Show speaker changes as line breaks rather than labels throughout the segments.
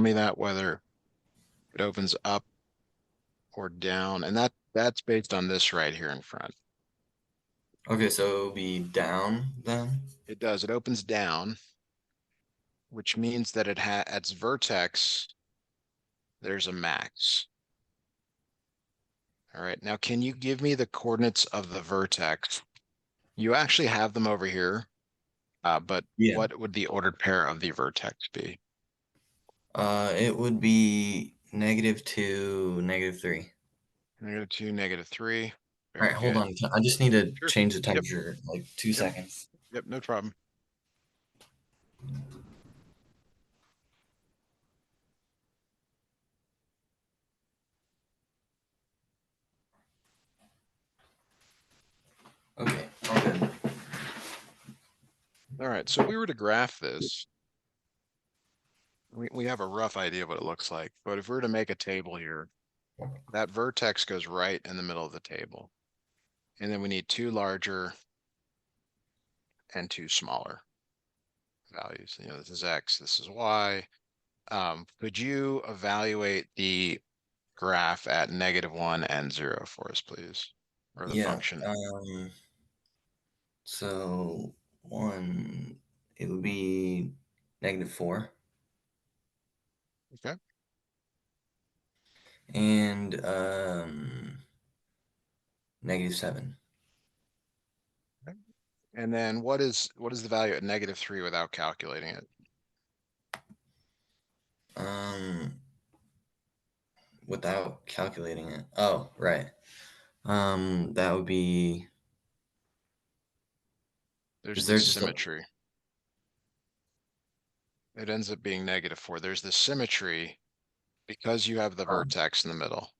me that whether it opens up or down, and that's based on this right here in front.
Okay, so it will be down then?
It does. It opens down, which means that at its vertex, there's a max. All right. Now, can you give me the coordinates of the vertex? You actually have them over here, but
Yeah.
what would the ordered pair of the vertex be?
It would be -2, -3.
-2, -3.
All right,
Very
hold
good.
on. I just need to
Sure.
change the
Yep.
temperature, like two
Yep.
seconds.
Yep. No problem.
Okay, all good.
All right. So if we were to graph this, we have a rough idea what it looks like. But if we were to make a table here, that vertex goes right in the middle of the table. And then we need two larger and two smaller values. This is X, this is Y. Could you evaluate the graph at -1 and 0 for us, please? Or the
Yeah.
function.
So one, it would be -4,
Okay.
and -7.
Okay. And then what is the value at -3 without calculating it?
Um, without calculating it. Oh, right. That would be.
There's
Is
this
there just a?
symmetry. It ends up being -4. There's this symmetry because you have the vertex in the middle.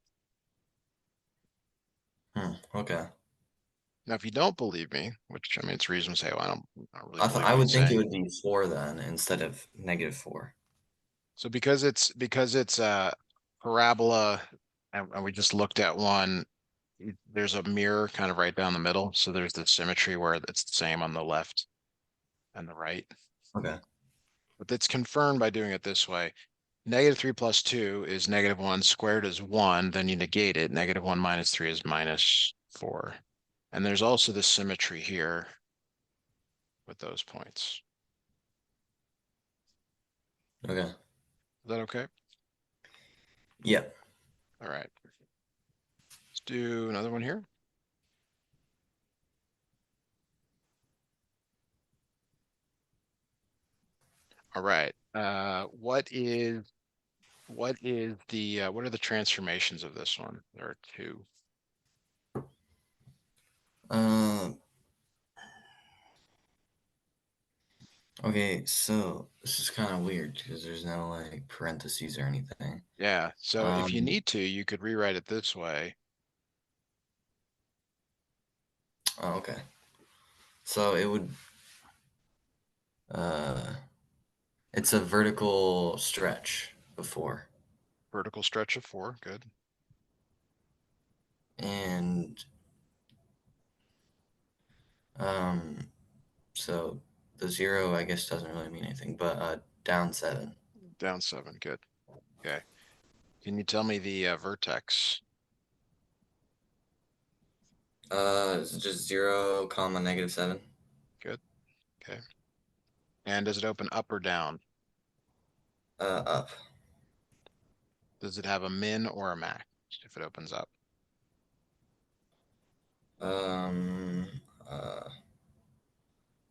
Okay.
Now, if you don't believe me, which I mean, it's reasonable to say, well, I don't really believe
I
what
would
he's
think it
saying.
would be 4 then instead of -4.
So because it's a parabola, and we just looked at one, there's a mirror kind of right down the middle. So there's the symmetry where it's the same on the left and the right.
Okay.
But it's confirmed by doing it this way. -3 plus 2 is -1, squared is 1, then you negate it. -1 minus 3 is -4. And there's also the symmetry here with those points.
Okay.
Is that okay?
Yeah.
All right. Let's do another one here. All right. What are the transformations of this one? There are two.
Um. Okay. So this is kind of weird because there's no like parentheses or anything.
Yeah. So if you
Um.
need to, you could rewrite it this way.
Oh, okay. So it would. Uh. It's a vertical stretch before,
Vertical stretch of 4. Good.
and um. So the 0 I guess doesn't really mean anything, but down 7.
Down 7. Good. Okay. Can you tell me the vertex?
Is it just 0, comma -7?
Good. Okay. And does it open up or down?
Up.
Does it have a min or a max if it opens up?
Um.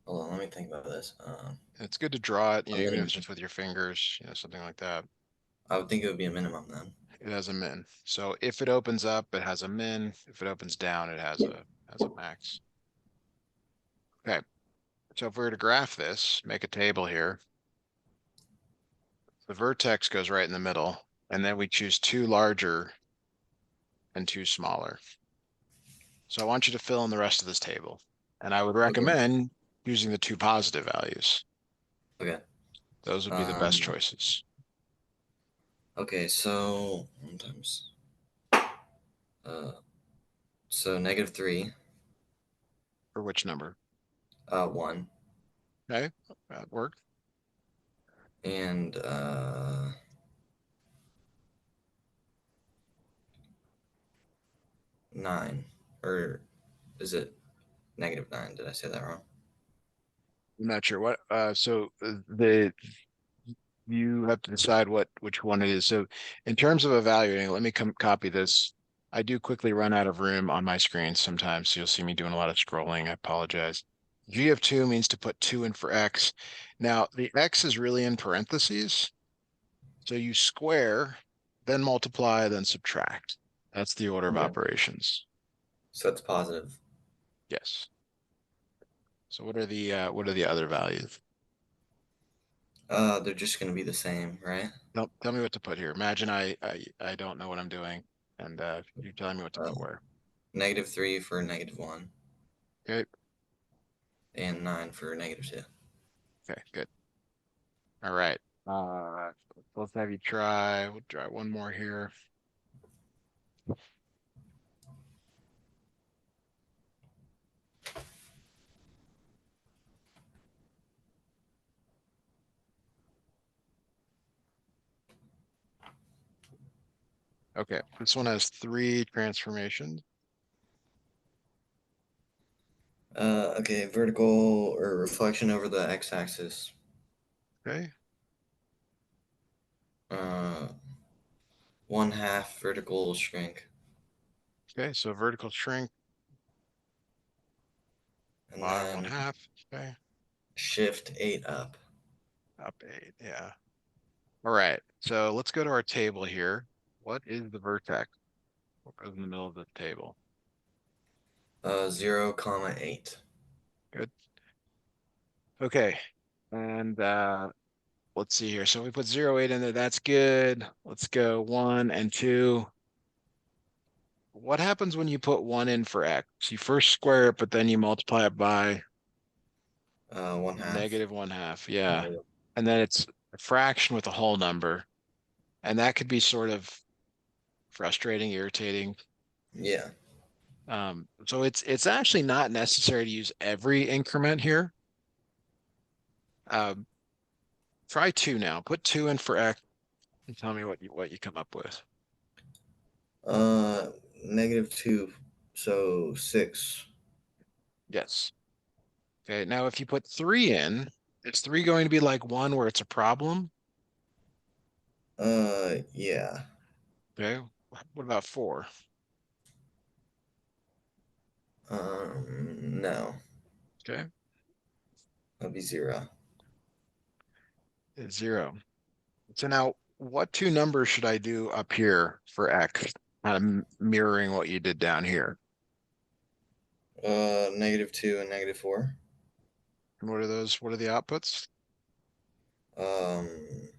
Hold on, let me think about this.
It's good to draw it,
A
even if
minimum.
it's just with your fingers, something like that.
I would think it would be a minimum then.
It has a min. So if it opens up, it has a min. If it opens down, it has a max. Okay. So if we were to graph this, make a table here, the vertex goes right in the middle, and then we choose two larger and two smaller. So I want you to fill in the rest of this table. And I would
Okay.
recommend using the two positive values.
Okay.
Those would be the best
Um.
choices.
Okay. So one times. Uh. So -3.
For which number?
1.
Okay, that worked.
And 9. Or is it -9? Did I say that wrong?
I'm not sure what, the you have to decide which one it is. So in terms of evaluating, let me come copy this. I do quickly run out of room on my screen sometimes, so you'll see me doing a lot of scrolling. I apologize. G of 2 means to put 2 in for x. Now, the x is really in parentheses, so you square, then multiply, then subtract. That's the order of
Okay.
operations.
So it's positive.
Yes. So what are the other values?
They're just gonna be the same, right?
Tell me what to put here. Imagine I don't know what I'm doing, and you're telling me what to
Uh,
put where.
-3 for -1,
Okay.
and 9 for -2.
Okay, good. All right. Let's have you try. We'll try one more here. Okay, this one has 3 transformations.
Okay, vertical or reflection over the x-axis.
Okay,
Uh, 1/2 vertical shrink,
okay. So vertical shrink,
and
bottom one
then
half. Okay,
shift 8 up.
up 8. Yeah. All right. So let's go to our table here. What is the vertex? What goes in the middle of the table?
0, comma 8.
Good. Okay. And let's see here. So we put 0, 8 in there. That's good. Let's go 1 and 2. What happens when you put 1 in for x? You first square it, but then you multiply it by
1/2.
-1/2. Yeah.
Negative.
And then it's a fraction with a whole number. And that could be sort of frustrating, irritating.
Yeah.
So it's actually not necessary to use every increment here. Um, Try 2 now. Put 2 in for x and tell me what you come up with.
Uh, -2, so 6.
Yes. Okay. Now if you put 3 in, is 3 going to be like 1 where it's a problem?
Yeah.
Okay. What about 4?
No,
Okay.
that'd be 0.
It's 0. So now what 2 numbers should I do up here for x? Kind of mirroring what you did down here.
-2 and -4.
And what are those? What are the outputs?
Um,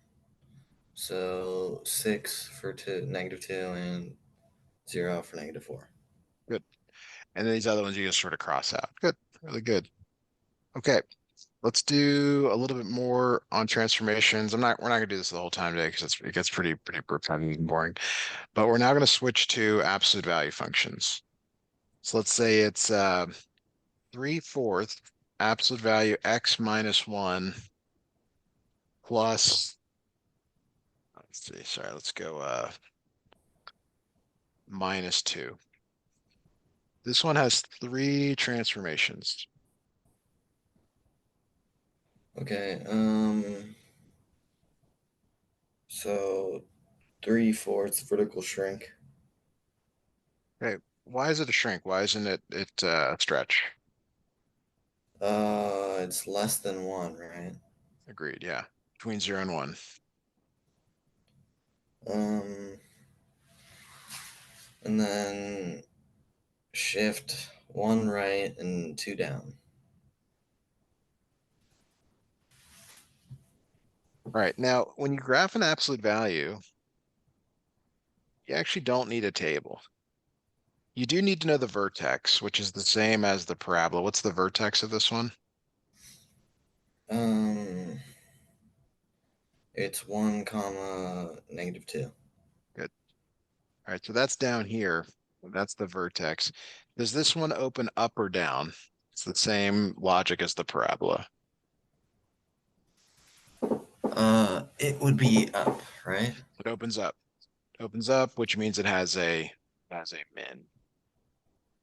so 6 for -2 and 0 for -4.
Good. And then these other ones you just sort of cross out. Good. Really good. Okay. Let's do a little bit more on transformations. We're not gonna do this the whole time today because it gets pretty repetitive and boring. But we're now gonna switch to absolute value functions. So let's say it's 3/4 absolute value x minus 1 plus, let's see, sorry, let's go -2. This one has 3 transformations.
Okay. So 3/4 vertical shrink.
Okay, why is it a shrink? Why isn't it a stretch?
It's less than 1, right?
Agreed, yeah. Between 0 and 1.
Um, and then shift 1 right and 2 down.
All right, now when you graph an absolute value, you actually don't need a table. You do need to know the vertex, which is the same as the parabola. What's the vertex of this one?
Um, it's 1 comma -2.
Good. All right, so that's down here. That's the vertex. Does this one open up or down? It's the same logic as the parabola.
It would be up, right?
It opens up. Opens up, which means it has a min.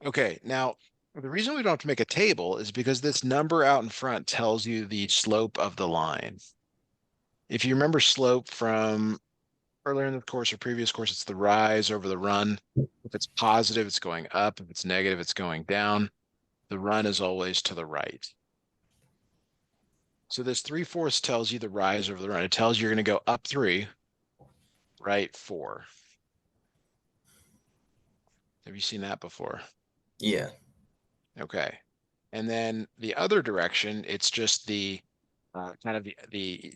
Okay, now the reason we don't have to make a table is because this number out in front tells you the slope of the line. If you remember slope from earlier in the course or previous course, it's the rise over the run. If it's positive, it's going up. If it's negative, it's going down. The run is always to the right. So this 3/4 tells you the rise over the run. It tells you you're going to go up 3, right 4. Have you seen that before?
Yeah.
Okay. And then the other direction, it's just the kind of the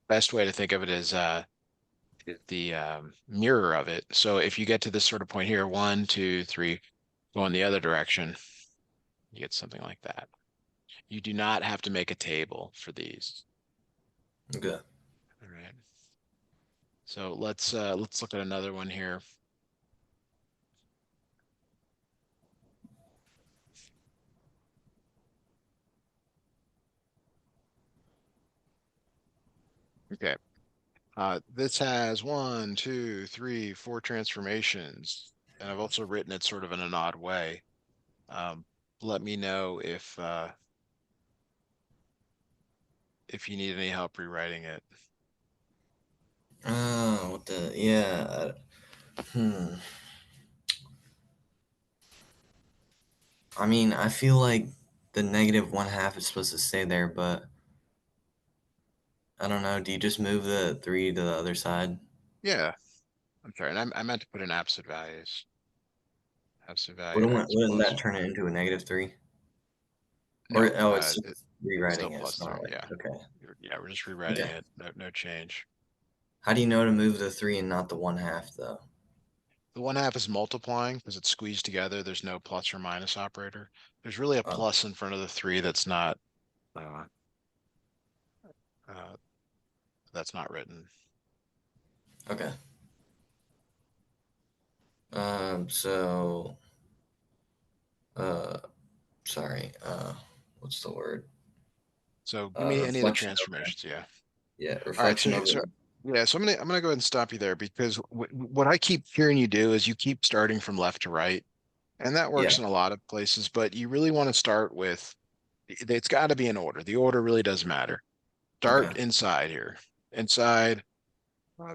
best way to think of it is the mirror of it. So if you get to this sort of point here, 1, 2, 3, go in the other direction, you get something like that. You do not have to make a table for these.
Okay.
All right. So let's look at another one here. Okay. This has 1, 2, 3, 4 transformations, and I've also written it sort of in an odd way. Um, Let me know if you need any help rewriting it.
Oh, what the? Yeah. I mean, I feel like the -1/2 is supposed to stay there, but I don't know. Do you just move the 3 to the other side?
Yeah, I'm sorry, and I meant to put in absolute value x
Wouldn't
plus
that turn it into a -3?
no,
Or oh, it's
it,
just
it's still
rewriting it. It's
plus
not
3.
like
Yeah,
okay.
yeah, we're just rewriting
Okay.
it. No change.
How do you know to move the 3 and not the 1/2 though?
The 1/2 is multiplying because it's squeezed together. There's no plus or minus operator. There's really a
Oh,
plus in front of the 3 uh, uh, that's not written.
okay. So uh sorry. What's the word?
So give me any of the
Reflection over
transformations. Yeah.
yeah,
All right. So,
reflection over
so yeah. So I'm gonna go ahead and stop you there because what I keep hearing you do is you keep starting from left to right, and that
yeah,
works in a lot of places. But you really want to start with it's got to be in order. The order really does matter.
okay.
Start inside here. Inside,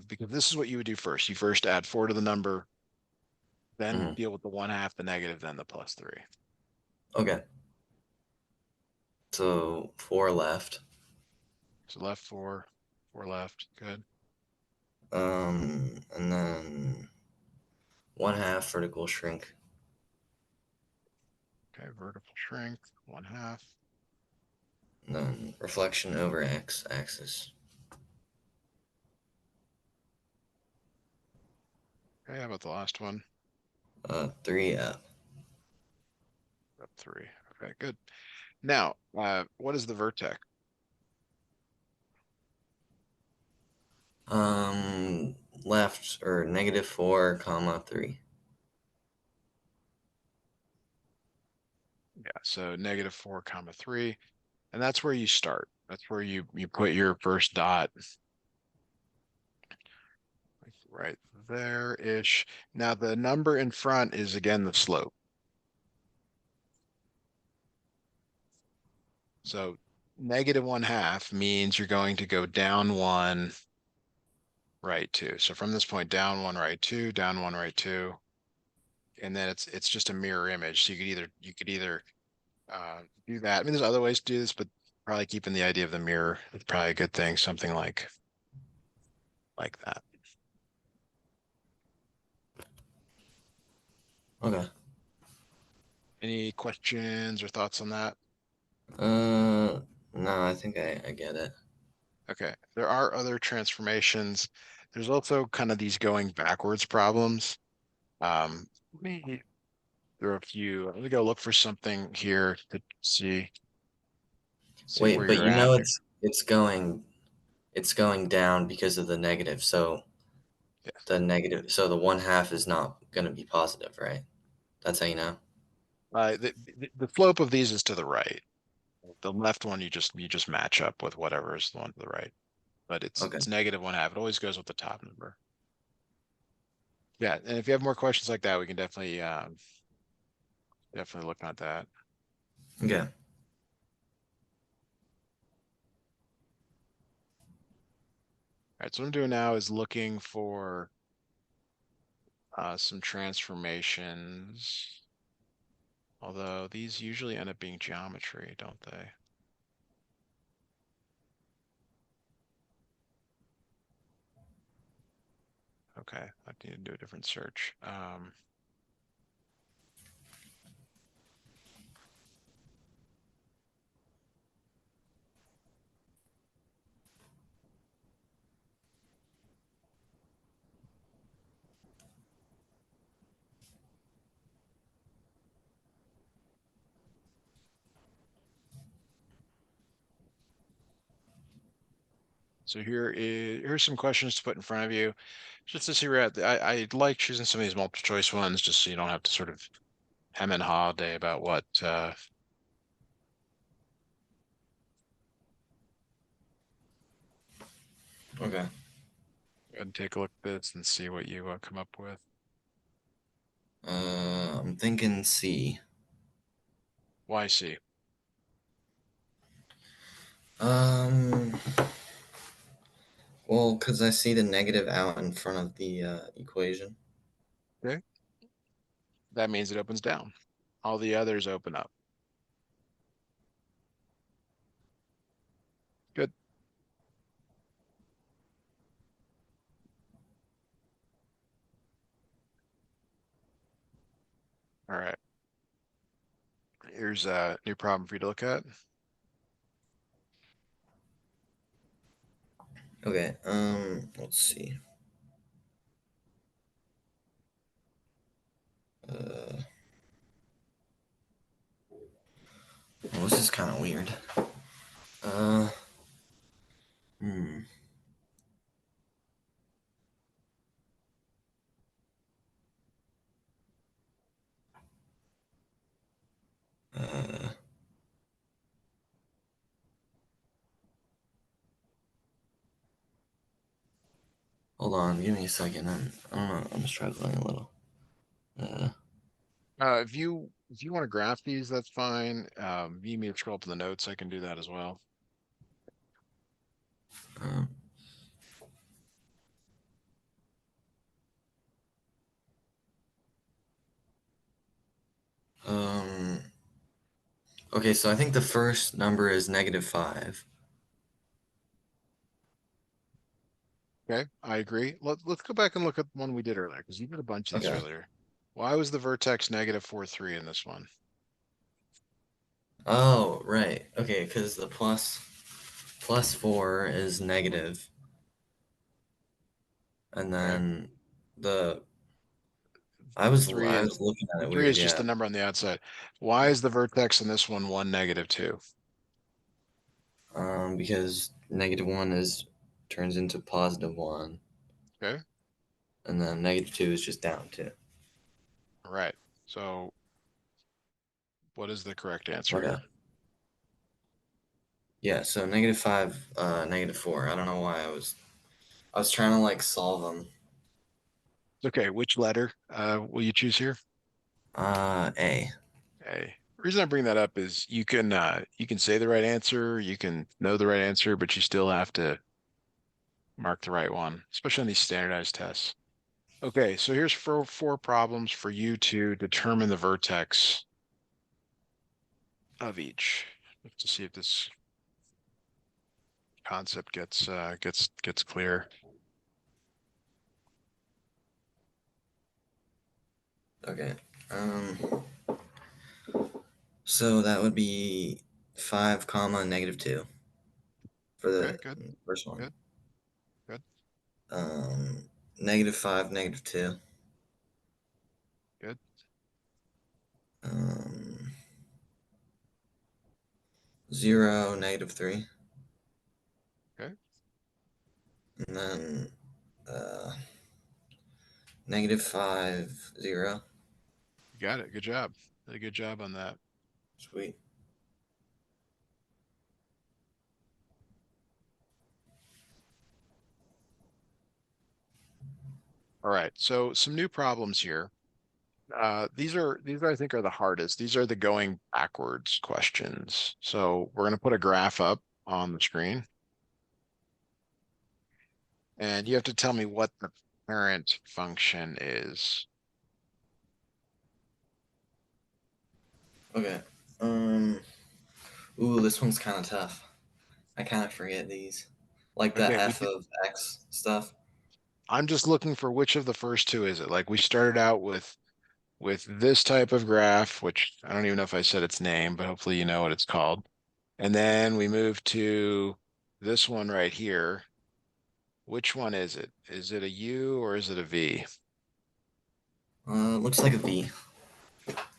because this is what you would do first. You first add 4 to the number, then
Hmm.
deal with the 1/2, the negative, then the plus 3.
Okay. So 4 left.
So left 4, 4 left. Good.
And then 1/2 vertical shrink.
Okay. Vertical shrink, 1/2.
And then reflection over x axis.
Okay. How about the last one?
3 up.
Up 3. Okay. Good. Now, what is the vertex?
Um, left or -4, comma 3.
Yeah. So -4 comma 3. And that's where you start. That's where you put your first dot right there-ish. Now the number in front is again the slope. So -1/2 means you're going to go down 1, right 2. So from this point, down 1, right 2, down 1, right 2. And then it's just a mirror image. So you could either do that. I mean, there's other ways to do this, but probably keeping the idea of the mirror is probably a good thing. Something like that.
Okay.
Any questions or thoughts on that?
No, I think I get it.
Okay. There are other transformations. There's also kind of these going backwards problems. Let me There are a few. Let me go look for something here to see where
Wait, but
you're
you
at
know
here.
it's going down because of the negative. So
Yeah.
the 1/2 is not going to be positive, right? That's how you know.
The slope of these is to the right. The left one you just match up with whatever is the one to the right. But
Okay.
it's -1/2. It always goes with the top number. Yeah, and if you have more questions like that, we can definitely Definitely looking at that.
Okay.
All right, so what I'm doing now is looking for some transformations. Although these usually end up being geometry, don't they? Okay, I need to do a different search. So here's some questions to put in front of you, just to see where at. I like choosing some of these multiple choice ones, just so you don't have to sort of hem and haw all day about what.
Okay.
And take a look at this and see what you come up with.
I'm thinking C.
Why C?
Um, well, because I see the negative out in front of the equation.
Okay, that means it opens down. All the others open up. Good. All right. Here's a new problem for you to look at.
Okay. Let's see. Uh, well, this is kind of weird. Uh, hmm. Uh, hold on. Give me a second. I don't know. I'm struggling a little. Uh,
If you want to graph these, that's fine. You need to scroll up to the notes. I can do that as well.
um, um, okay, so I think the first number is -5.
Okay, I agree. Let's go back and look at one we did earlier, because you did a bunch of these
Okay.
earlier. Why was the vertex -4, 3 in this one?
Oh, right. Okay, because the plus 4 is negative, and
Okay.
then the
The
I
three is
was looking at
the
it
three
weird.
is just
Yeah.
the number on the outside. Why is the vertex in this one -2?
Because -1 is turns into +1,
Okay.
and then -2 is just down 2.
All right. So what is the correct answer
Okay.
here?
Yeah. So -5, -4. I don't know why I was trying to like solve them.
Okay, which letter will you choose here?
A.
A. The reason I bring that up is you can say the right answer, you can know the right answer, but you still have to mark the right one, especially on these standardized tests. Okay, so here's four problems for you to determine the vertex of each. To see if this concept gets clear.
Okay. Um. So that would be 5 comma -2 for
Okay,
the
good,
first one.
good, good,
-5, -2.
good.
Um, 0, -3,
Okay,
and then uh, -5, 0.
you got it. Good job. Did a good job on that.
Sweet.
All right, so some new problems here. these I think are the hardest. These are the going backwards questions. So we're gonna put a graph up on the screen, and you have to tell me what the parent function is.
Okay. Um. Ooh, this one's kind of tough. I kind of forget these, like the
Okay,
f of x stuff.
I'm just looking for which of the first two is it? Like we started out with this type of graph, which I don't even know if I said its name, but hopefully you know what it's called. And then we moved to this one right here. Which one is it? Is it a U or is it a V?
Looks like a v.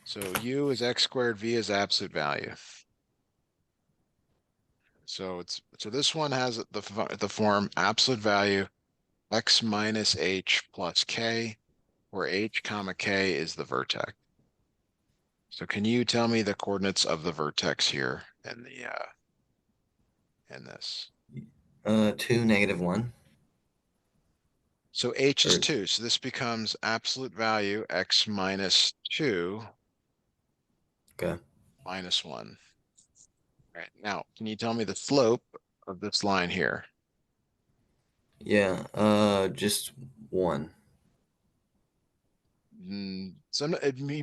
So U is x squared, V is absolute value. So this one has the form absolute value x minus h plus k, where h comma k is the vertex. So can you tell me the coordinates of the vertex here in this?
2, -1.
So h is
Or
2. So this becomes absolute value x minus 2
okay.
minus 1. All right. Now, can you tell me the slope of this line here?
Yeah. Just 1.
You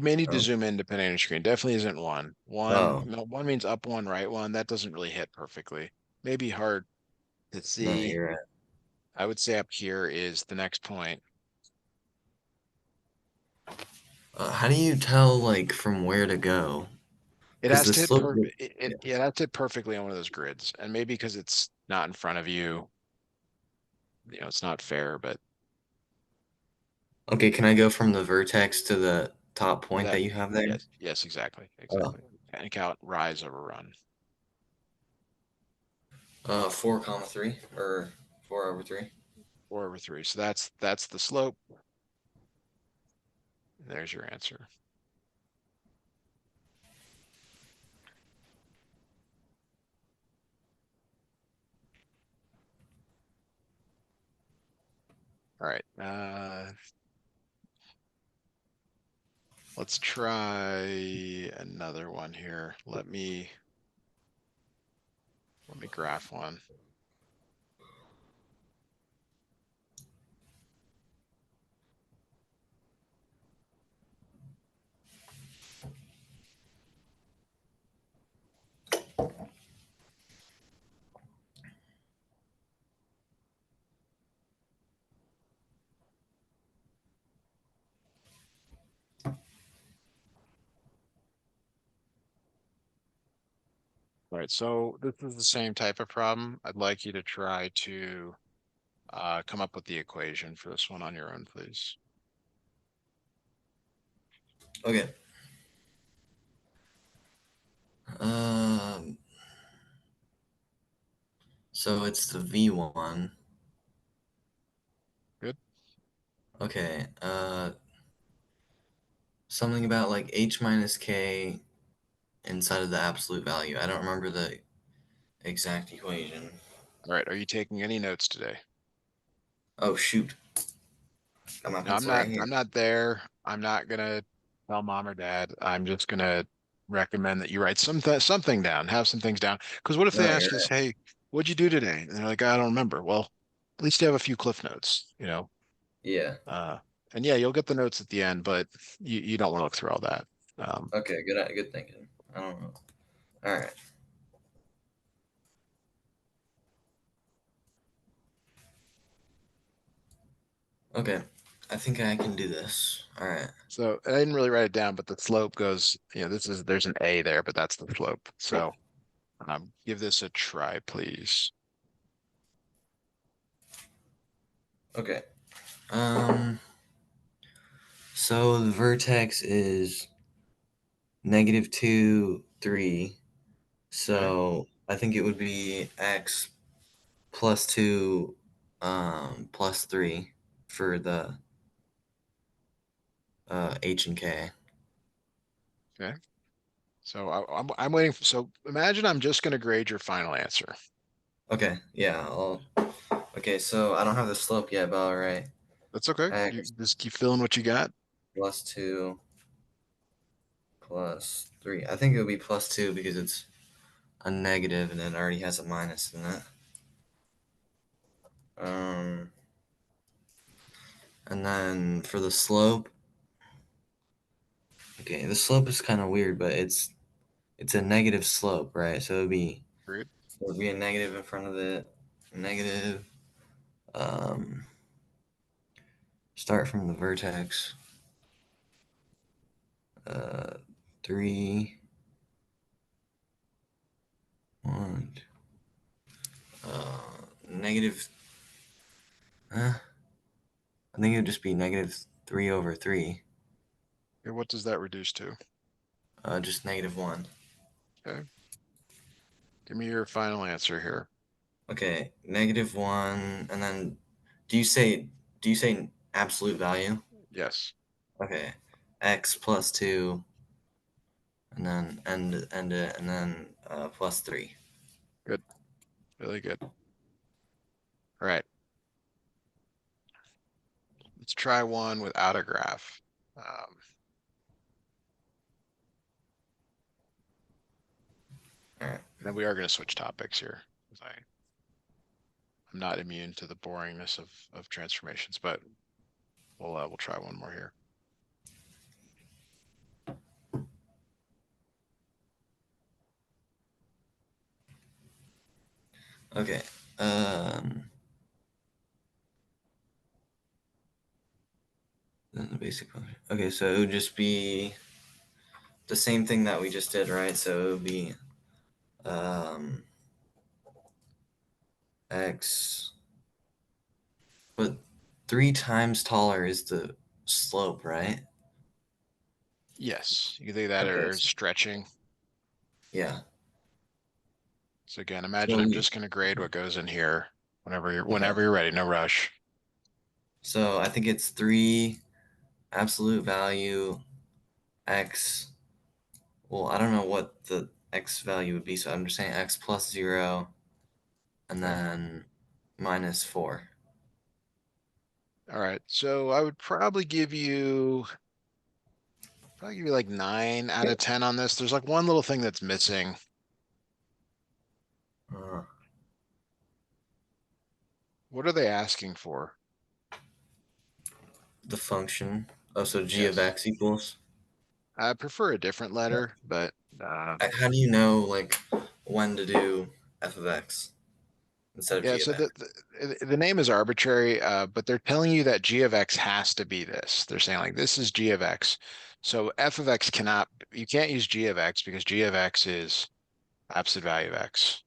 may need to
Oh.
zoom in depending on your screen. Definitely isn't 1. 1,
Oh.
no, 1 means up 1, right 1. That doesn't really hit perfectly. Maybe hard to
No,
see.
you're right.
I would say up here is the next point.
How do you tell like from where to go?
It
Because
has
the
to hit
slope.
per
Yeah.
it has to hit perfectly on one of those grids. And maybe because it's not in front of you, it's not fair, but
Okay, can I go from the vertex to the top
to
point
that,
that you have there?
yes, exactly,
Oh.
exactly. Panic out, rise over run.
4, 3 or 4/3.
4/3. So that's the slope. There's your answer. All right. Let's try another one here. Let me graph one. All right, so this is the same type of problem. I'd like you to try to come up with the equation for this one on your own, please.
Okay. Um. So it's the V1.
Good.
Okay. Something about like h minus k inside of the absolute value. I don't remember the exact equation.
All right, are you taking any notes today?
Oh shoot. Got my
No, I'm
pencil
not.
right here.
I'm not there. I'm not gonna tell mom or dad. I'm just gonna recommend that you write something down, have some things down. Because what if they
No,
ask
you're
us,
right.
"Hey, what'd you do today?" And they're like, "I don't remember." Well, at least you have a few cliff notes.
Yeah.
Uh, and yeah, you'll get the notes at the end, but you don't want to look through all that. Um,
Okay, good thinking. I don't know. All right. Okay. I think I can do this. All right.
so I didn't really write it down, but the slope goes. There's an A there, but that's the slope. So give this a try, please.
Okay. Um so the vertex is -2, 3.
Okay.
So I think it would be x +2 +3 for the h and k.
Okay. So I'm waiting. So imagine I'm just going to grade your final answer.
Okay, yeah. Okay, so I don't have the slope yet, but all right.
That's okay. You
X
just keep filling what you got.
+2. plus 3. I think it would be plus 2 because it's a negative and it already has a minus in it. Um, and then for the slope, okay, the slope is kind of weird, but it's a negative slope, right? So
Agreed.
it would be a negative in front of it. Negative. Um, start from the vertex. 3, 1, negative. I think it would just be negative 3 over 3.
Okay, what does that reduce to?
Just negative 1.
Okay. Give me your final answer here.
Okay, negative 1, and then do you say absolute value?
Yes.
Okay, x plus 2, and then end it, and then plus 3.
Good. Really good. All right. Let's try one without a graph.
All right.
Then we are going to switch topics here. 'Cause I'm not immune to the boringness of transformations, but we'll try one more here.
Okay. Then the basic function. Okay, so it would just be the same thing that we just did, right? So it would be um, x, but 3 times taller is the slope, right?
Yes, you can think of that
Okay.
or stretching.
Yeah.
So again, imagine
So
I'm
we
just going to grade what goes in here
okay.
whenever you're ready. No rush.
So I think it's 3 absolute value x. Well, I don't know what the x value would be, so I'm just saying x plus 0 and
Okay.
then minus 4.
All right. So I would probably give you like 9 out of 10 on this. There's like one little thing that's missing.
Uh,
What are they asking for?
the function. Oh, so g of
Yes.
x equals.
I prefer a different letter, but
How do you know like when to do f of x instead of
yeah,
g of
so
x?
the name is arbitrary, but they're telling you that g of x has to be this. They're saying like this is g of x. So f of x you can't use g of x because g of x is absolute value of x.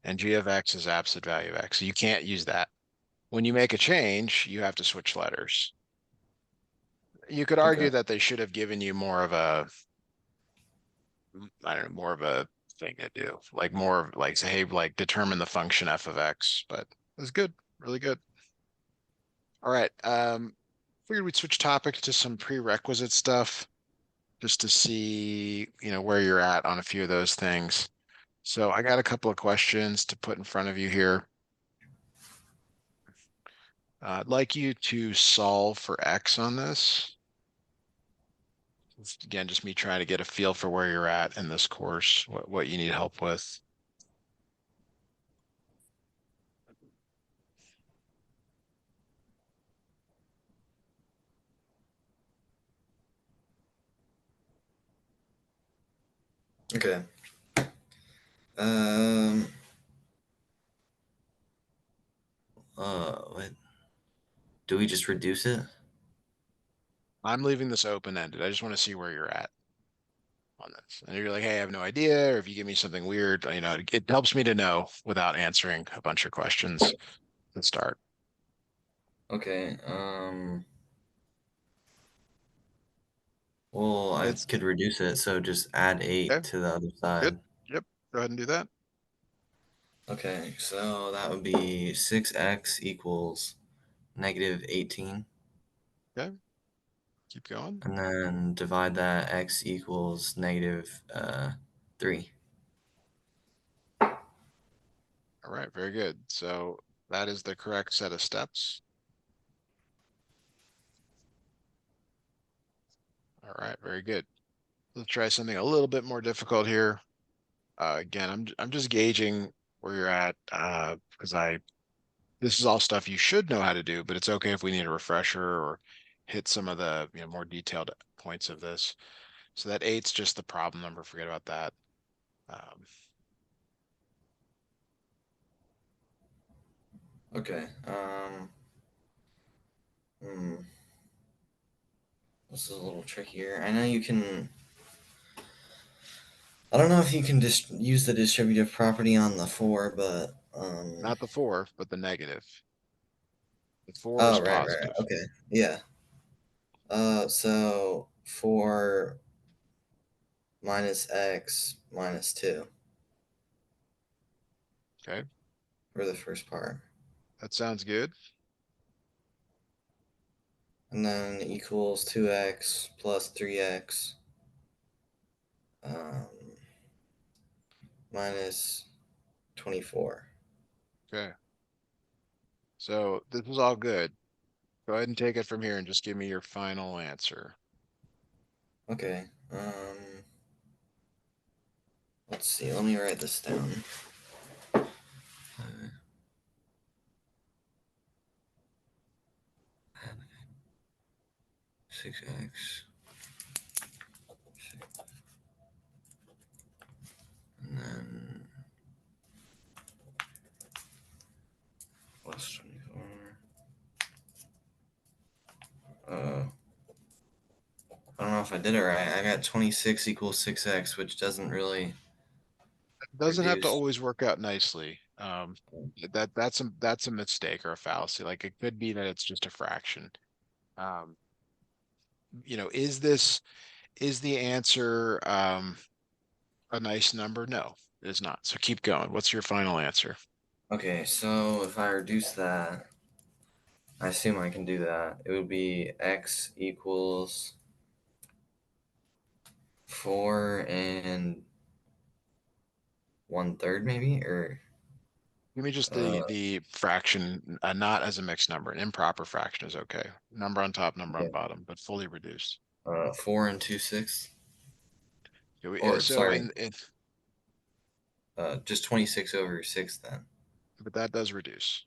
And g of x is absolute value of x. So you can't use that. When you make a change, you have to switch letters. You could
Okay.
argue that they should have given you more of I don't know, more of a thing to do, like more of like say, hey, like determine the function f of x, but it was good, really good. All right. Figured we'd switch topics to some prerequisite stuff just to see, where you're at on a few of those things. So I got a couple of questions to put in front of you here. I'd like you to solve for x on this. It's, again, just me trying to get a feel for where you're at in this course, what you need help with.
Okay. Um. What? Do we just reduce it?
I'm leaving this open-ended. I just want to see where you're at on this. And if you're like, hey, I have no idea, or if you give me something weird, it helps me to know without answering a bunch of questions to start.
Okay. Well, I
It's
could reduce it, so just add 8
okay,
to the other
good.
side.
Yep, go ahead and do that.
Okay, so that would be 6x equals negative 18.
Okay, keep going.
And then divide that x equals negative 3.
All right, very good. So that is the correct set of steps. All right, very good. Let's try something a little bit more difficult here. Again, I'm just gauging where you're at, because this is all stuff you should know how to do, but it's okay if we need a refresher or hit some of the more detailed points of this. So that eight's just the problem number. Forget about that. Um,
Okay. Hmm. This is a little trickier. I know you can. I don't know if you can just use the distributive property on the four, but
Not the four, but the negative. The four is
oh, right.
positive.
Okay. Yeah. So 4 minus x minus 2
Okay,
for the first part.
that sounds good.
And then equals 2x plus 3x um, minus 24.
Okay, so this is all good. Go ahead and take it from here and just give me your final answer.
Okay. Let's see. Let me write this down. 6x and then plus 24. I don't know if I did it right. I got 26 equals 6x, which doesn't really
It doesn't have to
reduce.
always work out nicely. That's a mistake or a fallacy. Like it could be that it's just a fraction. Um, is the answer a nice number? No, it is not. So keep going. What's your final answer?
Okay, so if I reduce that, I assume I can do that. It would be x equals 4 and 1/3, maybe, or
Give me just the
uh,
the fraction, not as a mixed number. An improper fraction is okay. Number on top, number on
yeah,
bottom, but fully reduced.
4 and 2/6, or
So
sorry,
in
just 26 over 6 then.
but that does reduce.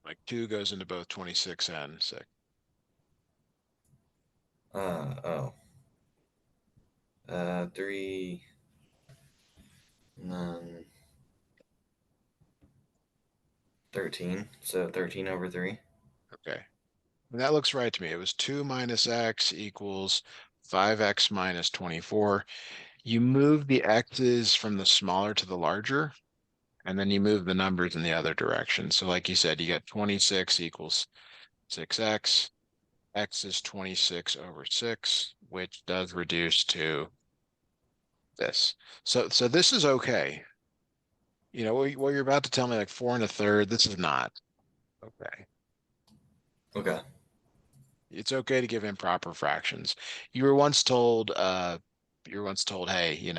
Like two goes into both 26 and 6.
Oh, 3 and then 13, so 13 over 3.
Okay. And that looks right to me. It was 2 minus x equals 5x minus 24. You move the x's from the smaller to the larger, and then you move the numbers in the other direction. So like you said, you get 26 equals 6x. X is 26 over 6, which does reduce to this. So this is okay. What you're about to tell me, like 4 1/3, this is not okay.
Okay.
It's okay to give improper fractions. You were once told, hey,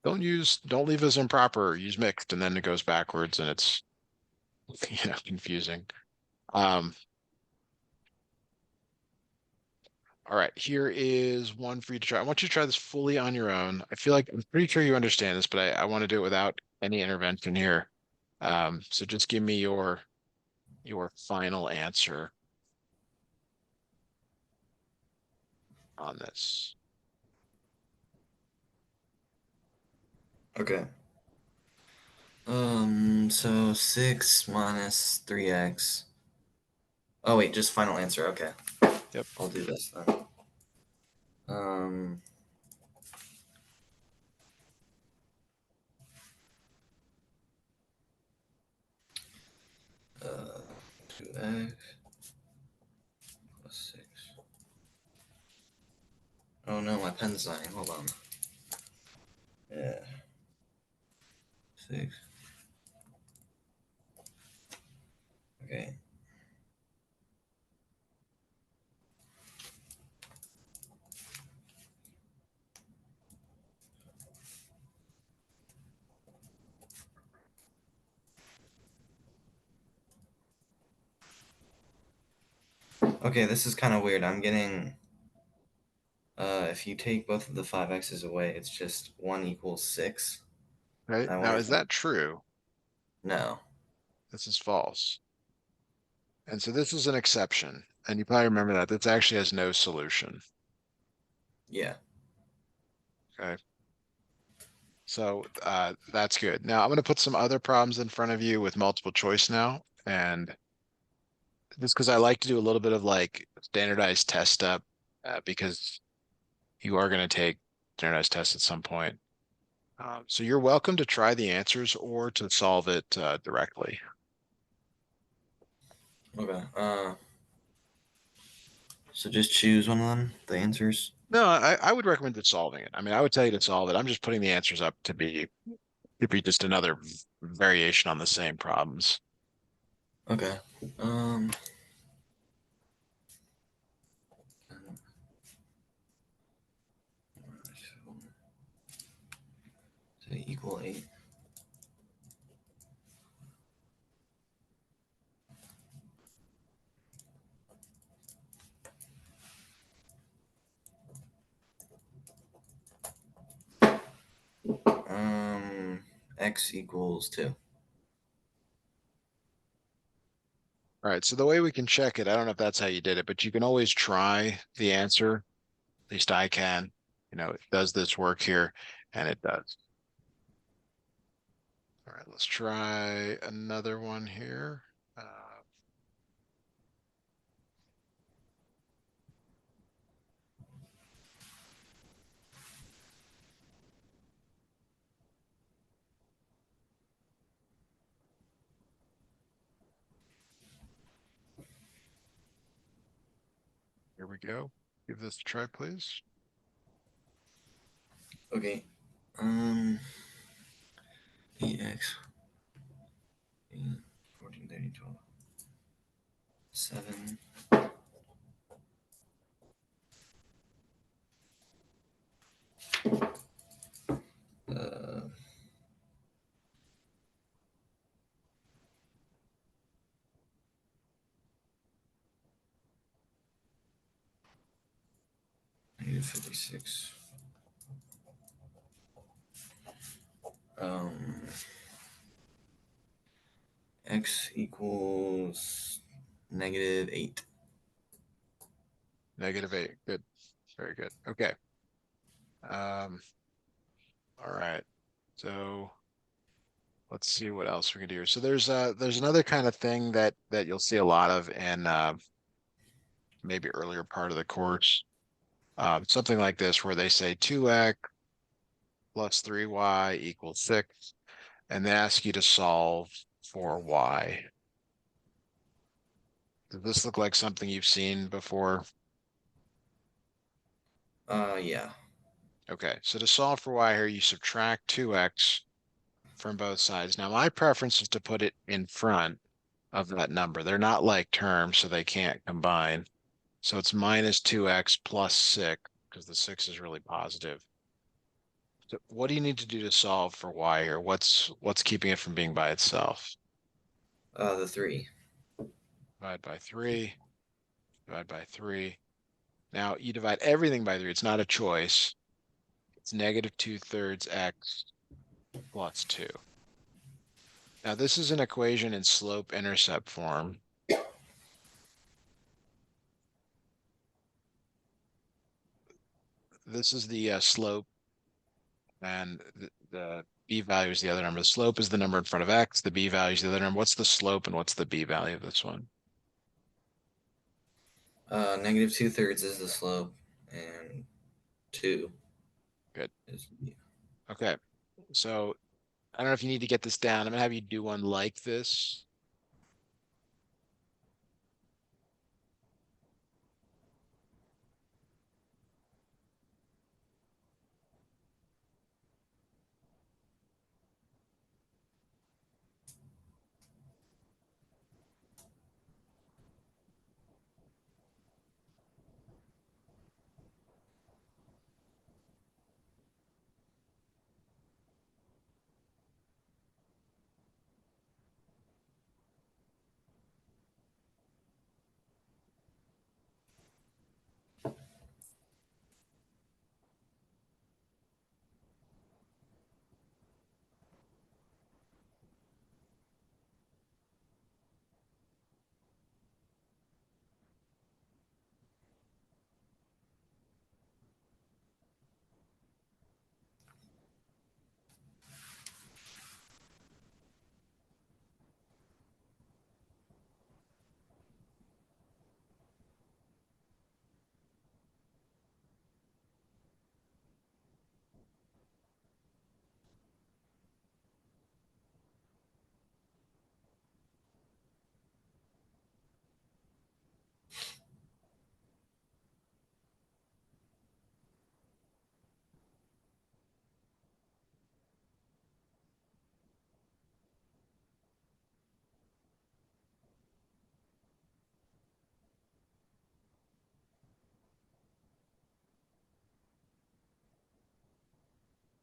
don't leave as improper, use mixed, and then it goes backwards and it's, confusing. Um, all right, here is one for you to try. I want you to try this fully on your own. I feel like I'm pretty sure you understand this, but I want to do it without any intervention here. So just give me your final answer on this.
Okay. So 6 minus 3x. Oh, wait, just final answer. Okay.
Yep.
I'll do this then. Um, 2x plus 6. Oh no, my pen's dying. Hold on. Yeah. 6. Okay. Okay, this is kind of weird. I'm getting If you take both of the 5x's away, it's just 1 equals 6.
Right?
I
Now,
wonder
is
if
that true?
no.
This is false. And so this is an exception. And you probably remember that. This actually has no solution.
Yeah.
Okay. So that's good. Now I'm going to put some other problems in front of you with multiple choice now. And just because I like to do a little bit of like standardized test stuff, because you are going to take standardized tests at some point. So you're welcome to try the answers or to solve it directly.
Okay. So just choose one of them, the answers.
No, I would recommend it solving it. I mean, I would tell you to solve it. I'm just putting the answers up to be just another variation on the same problems.
Okay. Um, so equal 8. X equals 2.
All right, so the way we can check it, I don't know if that's how you did it, but you can always try the answer. At least I can. Does this work here? And it does. All right, let's try another one here. Here we go. Give this a try, please.
Okay. 8x, 8, 14, 30, 12, 7. Uh, -56. Um, X equals -8.
-8. Good. Very good. Okay. Um, all right. So let's see what else we can do here. So there's another kind of thing that you'll see a lot of in maybe earlier part of the course. Something like this where they say 2x plus 3y equals 6, and they ask you to solve for y. Does this look like something you've seen before?
Yeah.
Okay, so to solve for y here, you subtract 2x from both sides. Now, my preference is to put it in front of that number. They're not like terms, so they can't combine. So it's minus 2x plus 6, because the 6 is really positive. So what do you need to do to solve for y here? What's keeping it from being by itself?
The 3.
Divide by 3, divide by 3. Now you divide everything by 3. It's not a choice. It's -2/3 x plus 2. Now this is an equation in slope-intercept form. This is the slope, and the b value is the other number. The slope is the number in front of x. The b value is the other number. What's the slope and what's the b value of this one?
-2/3 is the slope, and 2
Good.
is.
Okay. So I don't know if you need to get this down. I'm gonna have you do one like this.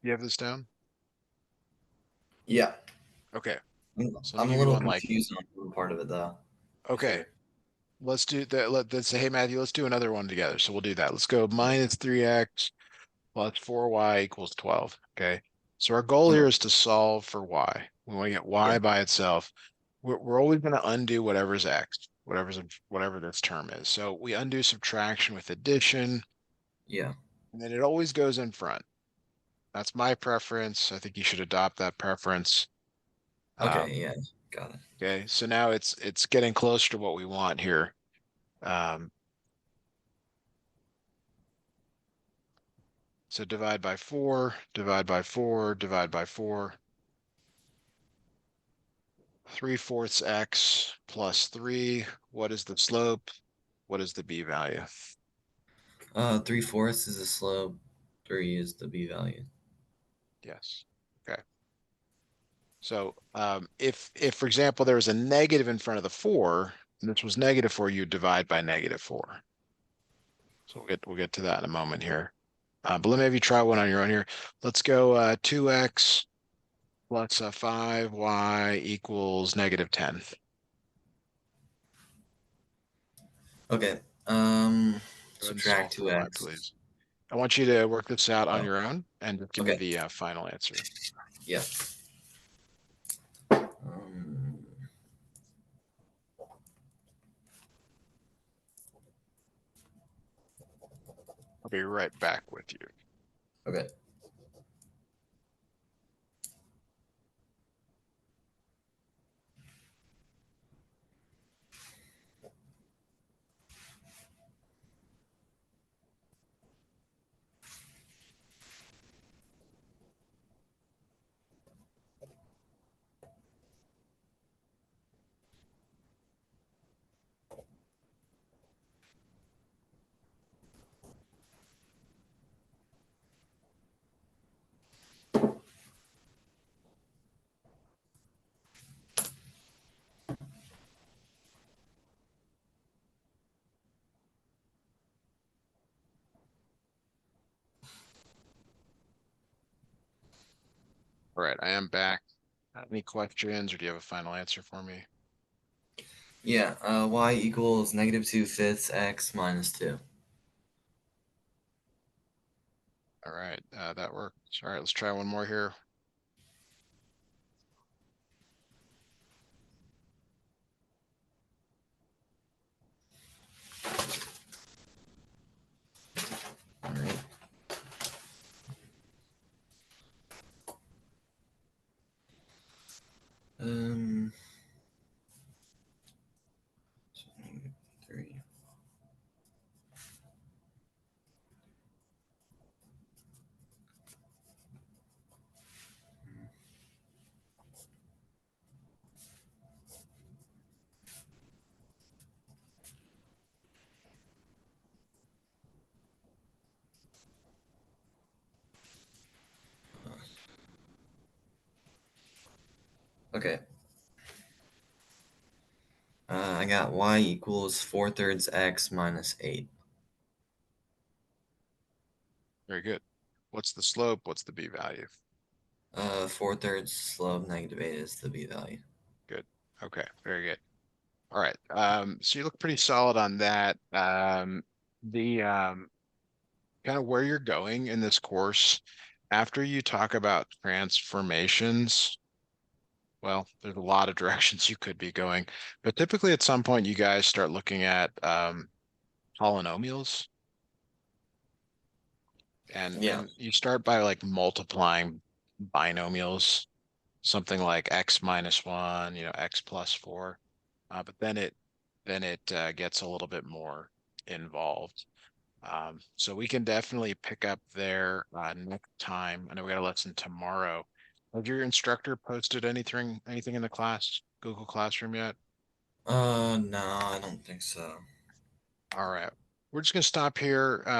You have this down?
Yeah.
Okay. So let me
I'm a
give you
little
one like,
confused on one part of it though. If
okay,
you're
let's do that. Let's say, hey Matthew, let's do another one together. So we'll do that. Let's go minus 3x plus 4y equals 12. Okay. So our goal here
okay.
is to solve for y. We want to get
Yeah.
y by itself. We're always going to undo whatever's x, whatever this term is. So we undo subtraction with addition,
Yeah.
and then it always goes in front. That's my preference. I think you should adopt that preference.
Okay.
Um,
Yeah. Got it.
okay, so now it's getting closer to what we want here. Um, so divide by 4, divide by 4, divide by 4. 3/4 x plus 3. What is the slope? What is the b value?
3/4 is the slope. 3 is the b value.
Yes. Okay. So if for example there was a negative in front of the 4, and this was -4, you divide by -4. So we'll get to that in a moment here. But let me have you try one on your own here. Let's go 2x plus 5y equals -10.
Okay.
Go ahead and solve
Subtract
for y,
2x.
please. I want you to work this out on
Oh.
your own and just give me
Okay.
the final answer.
Yeah. Um,
I'll be right back with you.
okay.
All right, I am back. Any questions or do you have a final answer for me?
Yeah. Y equals -2/5 x minus 2.
All right, that works. All right, let's try one more here.
All right. Um. So -3. Okay. I got y equals 4/3 x minus 8.
Very good. What's the slope? What's the b value?
4/3 slope -8 is the b value.
Good. Okay, very good. All right. So you look pretty solid on that. The kind of where you're going in this course, after you talk about transformations, well, there's a lot of directions you could be going, but typically at some point you guys start looking at polynomials, and
Yeah.
you start by like multiplying binomials, something like x minus 1, x plus 4. But then it gets a little bit more involved. So we can definitely pick up there next time. I know we got a lesson tomorrow. Has your instructor posted anything in the class, Google Classroom yet?
No, I don't think so.
All right. We're just gonna stop here.